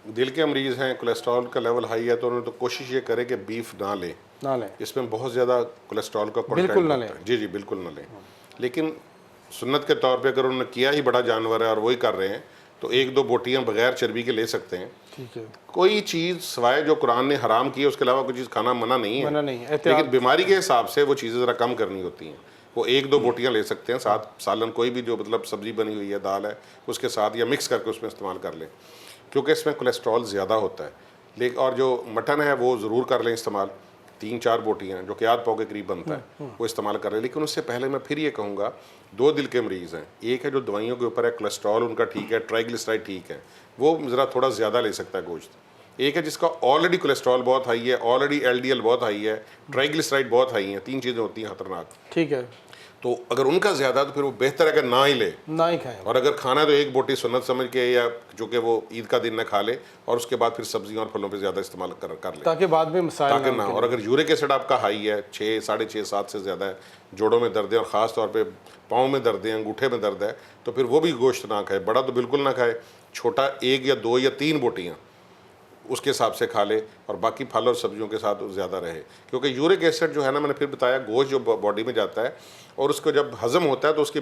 दिल के मरीज़ हैं, कोलेस्ट्रॉल का लेवल हाई है, तो उन्होंने तो कोशिश ये करे कि बीफ ना लें। इसमें बहुत ज़्यादा कोलेस्ट्रॉल का कंटेंट बिल्कुल ना होता है। जी जी, बिल्कुल ना लें। लेकिन सुन्नत के तौर पे अगर उन्होंने किया ही बड़ा जानवर है और वही कर रहे हैं, तो एक दो बोटियां बगैर चर्बी के ले सकते हैं। ठीक है। कोई चीज़ सिवाय जो कुरान ने हराम की है उसके अलावा कोई चीज़ खाना मना नहीं है, लेकिन बीमारी के हिसाब से वो चीज़ें ज़रा कम करनी होती हैं। वो एक दो बोटियां ले सकते हैं, साथ सालन कोई भी जो मतलब सब्ज़ी बनी हुई है, दाल है, उसके साथ या मिक्स करके उसमें इस्तेमाल कर लें, क्योंकि इसमें कोलेस्ट्रॉल ज़्यादा होता है। लेकिन और जो मटन है वो ज़रूर कर लें इस्तेमाल, 3-4 बोटियां जो कि आध पाव के करीब बनता है वो इस्तेमाल कर लें। लेकिन उससे पहले मैं फिर ये कहूँगा, 2 दिल के मरीज़ हैं, एक है जो दवाइयों के ऊपर है, कोलेस्ट्रॉल उनका ठीक है, ट्राइग्लिसराइड ठीक है, वो ज़रा थोड़ा ज़्यादा ले सकता है गोश्त। एक है जिसका ऑलरेडी कोलेस्ट्रॉल बहुत हाई है, ऑलरेडी एलडीएल बहुत हाई है, ट्राइग्लिसराइड बहुत हाई है, 3 चीज़ें होती हैं खतरनाक। ठीक है। तो अगर उनका ज़्यादा तो फिर वो बेहतर है कि ना ही खाएं, और अगर खाना है तो एक बोटी सुन्नत समझ के, या जो कि वो ईद का दिन न खा ले, और उसके बाद फिर सब्जियों और फलों पे ज़्यादा इस्तेमाल कर ले, ताकि बाद में मसाइल ताकि ना। और अगर यूरिक एसिड आपका हाई है, 6, 6.5, 7 से ज़्यादा है, जोड़ों में दर्द है और ख़ास तौर पे पाँव में दर्द है, अंगूठे में दर्द है, तो फिर वो भी गोश्त ना खाए। बड़ा तो बिल्कुल ना खाए, छोटा 1 या 2 या 3 बोटियाँ उसके हिसाब से खा ले, और बाकी फल और सब्जियों के साथ ज़्यादा रहे। क्योंकि यूरिक एसिड जो है ना, मैंने फिर बताया, गोश्त जो बॉडी में जाता है और उसको जब हज़म होता है तो उसकी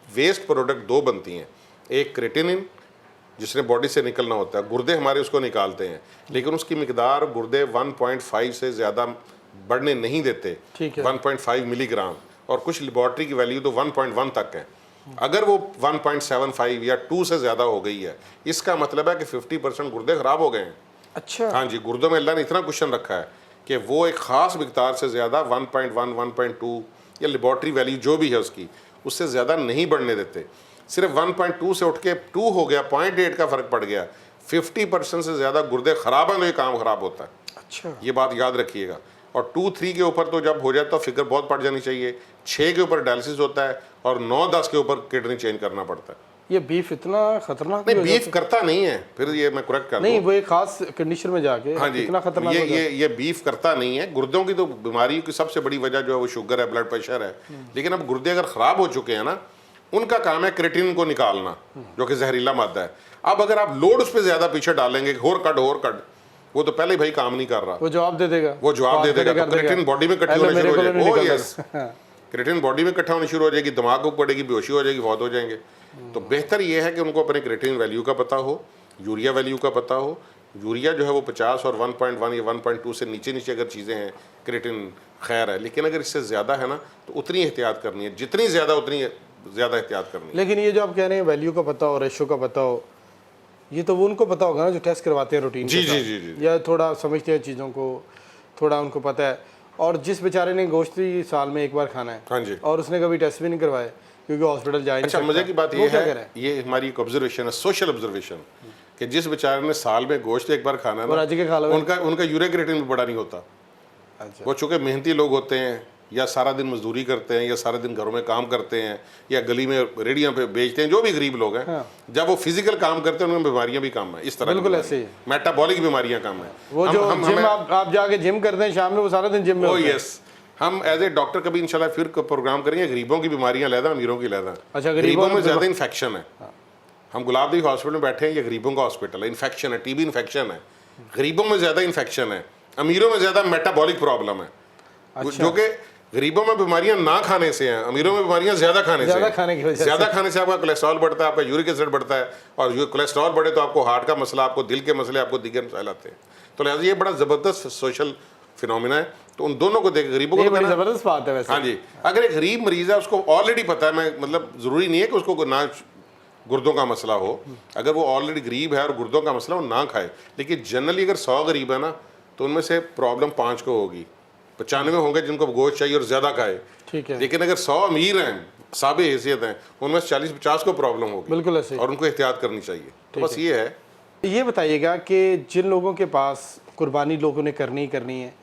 वेस्ट प्रोडक्ट 2 बनती हैं। एक क्रेटिनिन जिसने बॉडी से निकलना होता है, गुर्दे हमारे उसको निकालते हैं, लेकिन उसकी मिकदार गुर्दे 1.5 से ज़्यादा बढ़ने नहीं देते, 1.5 मिलीग्राम, और कुछ लेबॉर्ट्री की वैल्यू तो 1.1 तक है। अगर वो 1.75 या 2 से ज़्यादा हो गई है, इसका मतलब है कि 50% गुर्दे ख़राब हो गए हैं। अच्छा। हाँ जी, गुर्दों में अल्लाह ने इतना कुशन रखा है कि वो एक ख़ास मिकदार से ज़्यादा 1.1, 1.2 या लेबॉर्ट्री वैल्यू जो भी है उसकी, उससे ज़्यादा नहीं बढ़ने देते। सिर्फ 1.2 से उठ के 2 हो गया, 0.8 का फ़र्क पड़ गया, 50% से ज़्यादा गुर्दे ख़राब हैं तो ये काम ख़राब होता है। अच्छा, ये बात याद रखिएगा। और 2-3 के ऊपर तो जब हो जाए तो फिक्र बहुत पड़ जानी चाहिए। 6 के ऊपर डायलिसिस होता है और 9-10 के ऊपर किडनी चेंज करना पड़ता है। ये बीफ इतना खतरनाक नहीं, बीफ करता नहीं है, फिर ये मैं करेक्ट कर दूं। नहीं, वो एक खास कंडीशन में जाके हाँ जी, इतना खतरनाक ये बीफ करता नहीं है। गुर्दों की तो बीमारियों की सबसे बड़ी वजह जो है वो शुगर है, ब्लड प्रेशर है। लेकिन अब गुर्दे अगर ख़राब हो चुके हैं ना, उनका काम है क्रेटिन को निकालना, जो कि जहरीला मादा है। अब अगर आप लोड उस पर ज़्यादा पीछे डालेंगे, होर कट, वो तो पहले ही भाई काम नहीं कर रहा, वो जवाब दे देगा, तो क्रेटिन बॉडी में इकट्ठी होनी शुरू हो जाएगी। ओह यस, क्रेटिन बॉडी में इकट्ठा होनी शुरू हो जाएगी, दिमाग को पड़ेगी, बेहोशी हो जाएगी, बहुत हो जाएंगे। तो बेहतर ये है कि उनको अपने क्रेटिन वैल्यू का पता हो, यूरिया वैल्यू का पता हो। यूरिया जो है वो 50 और 1.1 या 1.2 से नीचे अगर चीज़ें हैं, क्रेटिन खैर है। लेकिन अगर इससे ज़्यादा है ना, तो उतनी एहतियात करनी है, जितनी ज़्यादा उतनी ज़्यादा एहतियात करनी है। लेकिन ये जो आप कह रहे हैं वैल्यू का पता हो, रेशो का पता हो, ये तो वो उनको पता होगा ना जो टेस्ट करवाते हैं रूटीन। जी जी जी जी, या थोड़ा समझते हैं चीज़ों को, थोड़ा उनको पता है। और जिस बेचारे ने गोश्त ही साल में एक बार खाना है, हाँ जी, और उसने कभी टेस्ट भी नहीं करवाए क्योंकि हॉस्पिटल जाए नहीं अच्छा, सकता। मज़े की बात ये है, ये हमारी एक ऑब्जर्वेशन है, सोशल ऑब्जर्वेशन, कि जिस बेचारे ने साल में गोश्त एक बार खाना है ना, उनका यूरिक क्रेटिन भी बड़ा नहीं होता। अच्छा। वो चूँकि मेहनती लोग होते हैं, या सारा दिन मजदूरी करते हैं, या सारा दिन घरों में काम करते हैं, या गली में रेडियों पे बेचते हैं, जो भी गरीब लोग हैं, हाँ। जब वो फिजिकल काम करते हैं उनमें बीमारियां भी कम है। इस तरह बिल्कुल ऐसे ही मेटाबॉलिक बीमारियां कम है। वो जो जिम आप जाके जिम करते हैं शाम में, वो सारा दिन जिम में होते हैं। यस, हम एज ए डॉक्टर कभी इंशाल्लाह फिर प्रोग्राम करेंगे, गरीबों की बीमारियां लहदा, अमीरों की लहदा। अच्छा, गरीबों में ज़्यादा इन्फेक्शन है। हम गुलाबदी हॉस्पिटल में बैठे हैं, ये गरीबों का हॉस्पिटल है, इन्फेक्शन है, टीबी इन्फेक्शन है, गरीबों में ज़्यादा इन्फेक्शन है, अमीरों में ज़्यादा मेटाबॉलिक प्रॉब्लम है। जो कि गरीबों में बीमारियां ना खाने से हैं, अमीरों में बीमारियां ज़्यादा खाने से, ज़्यादा खाने से आपका कोलेस्ट्रॉल बढ़ता है, आपका यूरिक एसिड बढ़ता है, और जो कोलेस्ट्रॉल बढ़े तो आपको हार्ट का मसला, आपको दिल के मसले, आपको दीगर मसाइल आते हैं। तो लिहाजा ये बड़ा ज़बरदस्त सोशल फिनोमिना है। तो उन दोनों को देख, गरीबों को बड़ी ज़बरदस्त बात है वैसे। हाँ जी, अगर एक गरीब मरीज़ है, उसको ऑलरेडी पता है, मैं मतलब ज़रूरी नहीं है कि उसको ना गुर्दों का मसला हो, अगर वो ऑलरेडी गरीब है और गुर्दों का मसला वो ना खाए। लेकिन जनरली अगर 100 गरीब है ना, तो उनमें से प्रॉब्लम 5 को होगी, 95 होंगे जिनको गोश्त चाहिए और ज़्यादा खाए। ठीक है। लेकिन अगर 100 अमीर हैं, साबे हैसियत हैं, उनमें से 40-50 को प्रॉब्लम होगी। बिल्कुल ऐसे, और उनको एहतियात करनी चाहिए। तो बस ये है। ये बताइएगा कि जिन लोगों के पास कुर्बानी लोगों ने करनी है,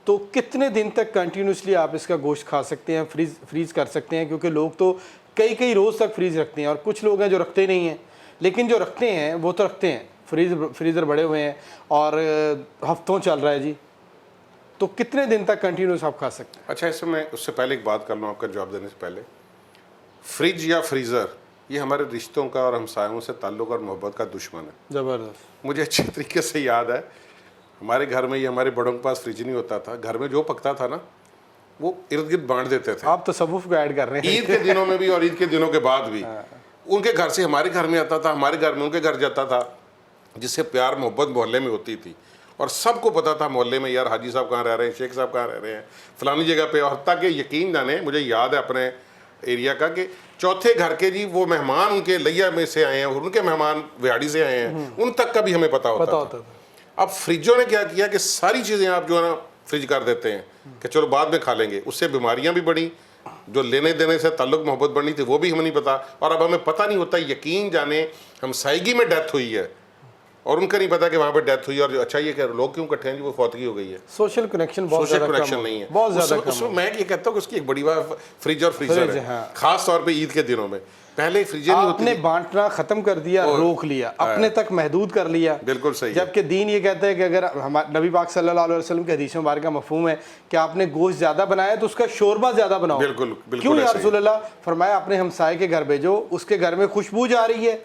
तो कितने दिन तक कंटिन्यूसली आप इसका गोश्त खा सकते हैं, फ्रीज़ कर सकते हैं? क्योंकि लोग तो कई रोज़ तक फ्रीज़ रखते हैं, और कुछ लोग हैं जो रखते नहीं हैं। लेकिन जो रखते हैं वो तो रखते हैं, फ्रीज़र बड़े हुए हैं और हफ्तों चल रहा है जी, तो कितने दिन तक कंटिन्यूस आप खा सकते हैं? अच्छा, इसमें मैं उससे पहले एक बात कर लूँ आपका जवाब देने से पहले। फ्रिज या फ्रीज़र ये हमारे रिश्तों का और हमसायों से ताल्लुक़ और मोहब्बत का दुश्मन है। ज़बरदस्त। मुझे अच्छी तरीके से याद है, हमारे घर में, ये हमारे बड़ों के पास फ्रिज नहीं होता था, घर में जो पकता था ना वो इर्द गिर्द बांट देते थे। आप तसव्वुफ को ऐड कर रहे हैं। ईद के दिनों में भी और ईद के दिनों के बाद भी उनके घर से हमारे घर में आता था, हमारे घर में उनके घर जाता था, जिससे प्यार मोहब्बत मोहल्ले में होती थी। और सबको पता था मोहल्ले में, यार हाजी साहब कहाँ रह रहे हैं, शेख साहब कहाँ रह रहे हैं, फलानी जगह पे। और हत्ता कि यकीन जाने, मुझे याद है अपने एरिया का कि चौथे घर के जी वो मेहमान उनके लिया में से आए हैं और उनके मेहमान विहाड़ी से आए हैं, उन तक का भी हमें पता होता था। अब फ्रिजों ने क्या किया कि सारी चीज़ें आप जो है ना फ्रिज कर देते हैं कि चलो बाद में खा लेंगे। उससे बीमारियां भी बढ़ी, जो लेने देने से ताल्लुक मोहब्बत बढ़नी थी वो भी हमें नहीं पता। और अब हमें पता नहीं होता, यकीन जाने हमसायगी में डेथ हुई है और उनका नहीं पता कि वहाँ पे डेथ हुई। और अच्छा ये कह लोग क्यों इकट्ठे हैं जी, वो फौतगी हो गई है। सोशल कनेक्शन बहुत सोशल ज़्यादा कनेक्शन कम नहीं है, बहुत ज़्यादा उसमें मैं ये कहता हूँ कि उसकी एक बड़ी बात फ्रिज और फ्रीजर फ्रिज है। हाँ। खास तौर पे ईद के दिनों में पहले फ्रिजें नहीं होती आपने थी। बांटना खत्म कर दिया, रोक लिया, अपने तक महदूद कर लिया। बिल्कुल सही है। जबकि दीन ये कहता है कि अगर हमारे नबी पाक सल्लल्लाहु अलैहि वसल्लम के हदीस मुबारक का मफहूम है कि आपने गोश्त ज़्यादा बनाया तो उसका शोरबा ज़्यादा बनाओ। बिल्कुल बिल्कुल क्यों या ऐसा ही है। रसूल अल्लाह? फरमाया अपने हमसाये के घर भेजो, उसके घर में खुशबू जा रही है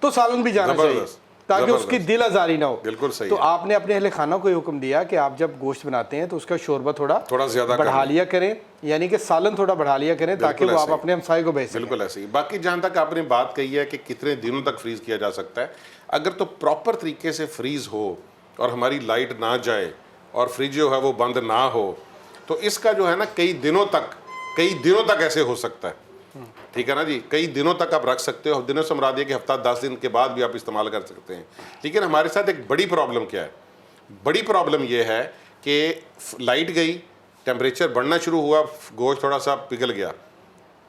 तो सालन भी जाना चाहिए जबरदस्त, ताकि जबरदस्त। उसकी दिल आज़ारी ना हो। बिल्कुल सही तो है। आपने अपने अहले खाना को ये हुक्म दिया कि आप जब गोश्त बनाते हैं तो उसका शोरबा थोड़ा ज़्यादा बढ़ा लिया करें, यानी कि सालन थोड़ा बढ़ा लिया करें ताकि वो आप ऐसे ही। अपने हमसाये को भेज सकें। बिल्कुल ऐसे ही। बाकी जहाँ तक आपने बात कही है कि कितने दिनों तक फ्रीज़ किया जा सकता है, अगर तो प्रॉपर तरीके से फ्रीज़ हो और हमारी लाइट ना जाए और फ्रिज जो है वो बंद ना हो, तो इसका जो है ना कई दिनों तक ऐसे हो सकता है। ठीक है ना जी, कई दिनों तक आप रख सकते हो। दिनों से मुराद ये कि हफ्ता 10 दिन के बाद भी आप इस्तेमाल कर सकते हैं। लेकिन हमारे साथ एक बड़ी प्रॉब्लम क्या है? बड़ी प्रॉब्लम ये है कि लाइट गई, टेम्परेचर बढ़ना शुरू हुआ, गोश्त थोड़ा सा पिघल गया,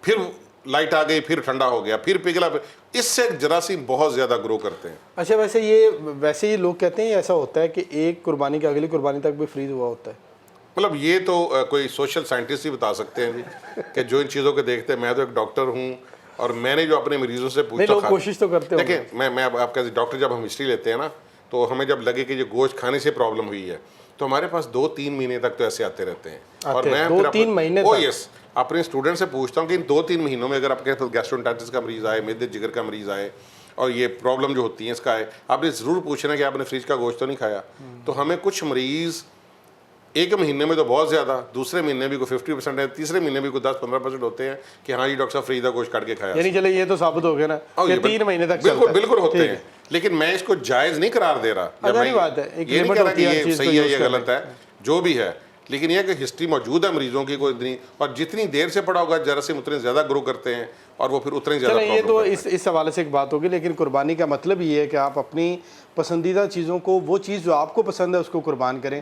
फिर लाइट आ गई, फिर ठंडा हो गया, फिर पिघला। इससे जरासीम बहुत ज़्यादा ग्रो करते हैं। अच्छा, वैसे ये लोग कहते हैं ऐसा होता है कि एक कुर्बानी के अगली कुर्बानी तक भी फ्रीज हुआ होता है। मतलब ये तो कोई सोशल साइंटिस्ट ही बता सकते हैं जी कि जो इन चीज़ों को देखते हैं। मैं तो एक डॉक्टर हूँ और मैंने जो अपने मरीजों से पूछा, लोग कोशिश तो करते हैं। देखिए मैं आपका डॉक्टर, जब हम हिस्ट्री लेते हैं ना तो हमें जब लगे कि ये गोश्त खाने से प्रॉब्लम हुई है तो हमारे पास 2-3 महीने तक तो ऐसे आते रहते हैं। और मैं 2-3 महीने तक? यस, अपने स्टूडेंट से पूछता हूँ कि इन 2-3 महीनों में अगर आपके पास गैस्ट्रोएंटेरिटिस का मरीज़ आए, मेदे जिगर का मरीज़ आए और ये प्रॉब्लम जो होती है इसका है, आपने ज़रूर पूछना कि आपने फ्रिज का गोश्त तो नहीं खाया। तो हमें कुछ मरीज़ एक महीने में तो बहुत ज़्यादा, दूसरे महीने भी कोई 50% है, तीसरे महीने भी कोई 10-15% होते हैं कि हाँ जी डॉक्टर साहब फ्रीज का गोश्त काट के खाया। यानी चले ये तो साबित हो गया ना कि 3 महीने तक बिल्कुल होते हैं। लेकिन मैं इसको जायज़ नहीं करार दे रहा। बात है, ये नहीं कह रहा कि ये सही है, ये गलत है, जो भी है। लेकिन यह कि हिस्ट्री मौजूद है मरीजों की कोई इतनी, और जितनी देर से पड़ा होगा जरासीम उतने ज़्यादा ग्रो करते हैं और वो फिर उतने ज़्यादा। ये तो इस हवाले से एक बात होगी। लेकिन कुर्बानी का मतलब ये है कि आप अपनी पसंदीदा चीज़ों को, वो चीज़ जो आपको पसंद है उसको कुर्बान करें।